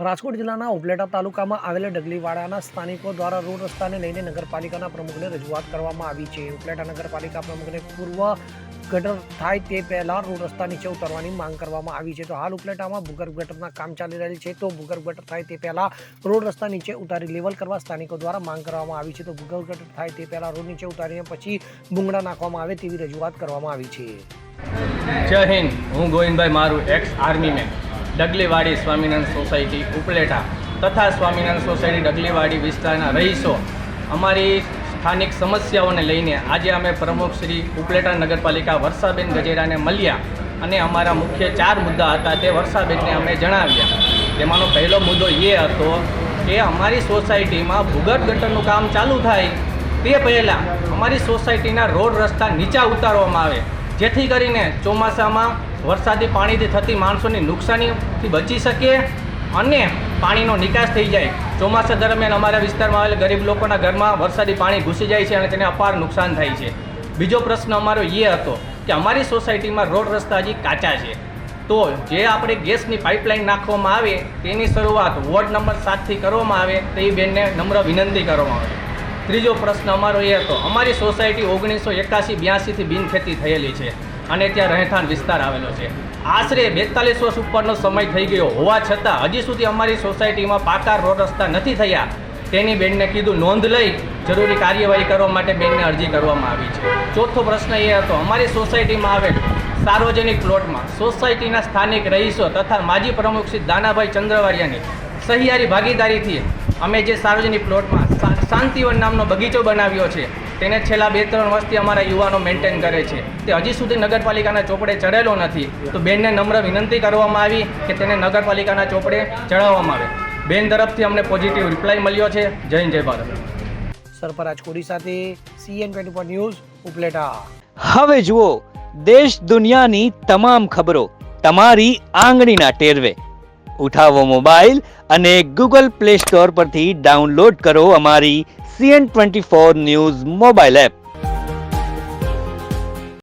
રાજકોટ જિલ્લાના ઉપલેટા તાલુકામાં આવેલા ડગલીવાડાના સ્થાનિકો દ્વારા રોડ રસ્તાને લઈને નગરપાલિકાના પ્રમુખને રજૂઆત કરવામાં આવી છે। ઉપલેટા નગરપાલિકા પ્રમુખને પૂર્વ ગટર થાય તે પહેલા રોડ રસ્તા નીચે ઉતારવાની માંગ કરવામાં આવી છે। તો હાલ ઉપલેટામાં ભૂગર્ભ ગટરના કામ ચાલી રહેલ છે। તો ભૂગર્ભ ગટર થાય તે પહેલા રોડ રસ્તા નીચે ઉતારી લેવલ કરવા સ્થાનિકો દ્વારા માંગ કરવામાં આવી છે। તો ભૂગર્ભ ગટર થાય તે પહેલા રોડ નીચે ઉતારીને પછી ભૂંગળા નાખવામાં આવે તેવી રજૂઆત કરવામાં આવી છે। જય હિન્દ, હું ગોવિંદભાઈ મારું ex army man Dagliwadi Swaminarayan society Upleta તથા સ્વામિનારાયણ સોસાયટી ડગલીવાડી વિસ્તારના રહીશો અમારી સ્થાનિક સમસ્યાઓને લઈને આજે અમે પ્રમુખ શ્રી ઉપલેટા નગરપાલિકા વર્ષાબેન ગજેરાને મળ્યા અને અમારા મુખ્ય 4 મુદ્દા હતા તે વર્ષાબેનને અમે જણાવ્યા। તેમાંનો પહેલો મુદ્દો એ હતો કે અમારી સોસાયટીમાં ભૂગર્ભ ગટરનું કામ ચાલુ થાય તે પહેલાં અમારી સોસાયટીના રોડ રસ્તા નીચા ઉતારવામાં આવે, જેથી કરીને ચોમાસામાં વરસાદી પાણીથી થતી માણસોની નુકસાનીથી બચી શકે અને પાણીનો નિકાસ થઈ જાય। ચોમાસા દરમિયાન અમારા વિસ્તારમાં આવેલા ગરીબ લોકોના ઘરમાં વરસાદી પાણી ઘૂસી જાય છે અને તેને અપાર નુકસાન થાય છે। બીજો પ્રશ્ન અમારો એ હતો કે અમારી સોસાયટીમાં રોડ રસ્તા હજી કાચા છે, તો જે આપણે ગેસની પાઇપલાઇન નાખવામાં આવે તેની શરૂઆત વોર્ડ નંબર 7થી કરવામાં આવે તે બેનને નમ્ર વિનંતી કરવામાં આવે। ત્રીજો પ્રશ્ન અમારો એ હતો, અમારી સોસાયટી 1981-82થી બિનખેતી થયેલી છે અને ત્યાં રહેઠાણ વિસ્તાર આવેલો છે। આશરે 42 વર્ષ ઉપરનો સમય થઈ ગયો હોવા છતાં હજી સુધી અમારી સોસાયટીમાં પાકા રોડ રસ્તા નથી થયા। તેની બેનને કીધું નોંધ લઈ જરૂરી કાર્યવાહી કરવા માટે બેનને અરજી કરવામાં આવી છે। ચોથો પ્રશ્ન એ હતો, અમારી સોસાયટીમાં આવેલ સાર્વજનિક પ્લોટમાં સોસાયટીના સ્થાનિક રહીશો તથા માજી પ્રમુખ શ્રી દાનાભાઈ ચંદ્રવારિયાની સહિયારી ભાગીદારીથી અમે જે સાર્વજનિક પ્લોટમાં શાંતિવન નામનો બગીચો બનાવ્યો છે તેને છેલ્લા 2-3 વર્ષથી અમારા યુવાનો મેન્ટેન કરે છે, તે હજી સુધી નગરપાલિકાના ચોપડે ચડેલો નથી। તો બેનને નમ્ર વિનંતી કરવામાં આવી કે તેને નગરપાલિકાના ચોપડે ચડાવવામાં આવે। બેન તરફથી અમને પોઝિટિવ રિપ્લાય મળ્યો છે। જય હિન્દ, જય ભારત। સરફરાજ કોડી સાથે CN24 ન્યૂઝ ઉપલેટા। હવે જુઓ દેશ દુનિયાની તમામ ખબરો તમારી આંગળીના ટેરવે। ઉઠાવો મોબાઈલ અને Google Play Store પરથી ડાઉનલોડ કરો અમારી CN24 ન્યૂઝ મોબાઈલ એપ।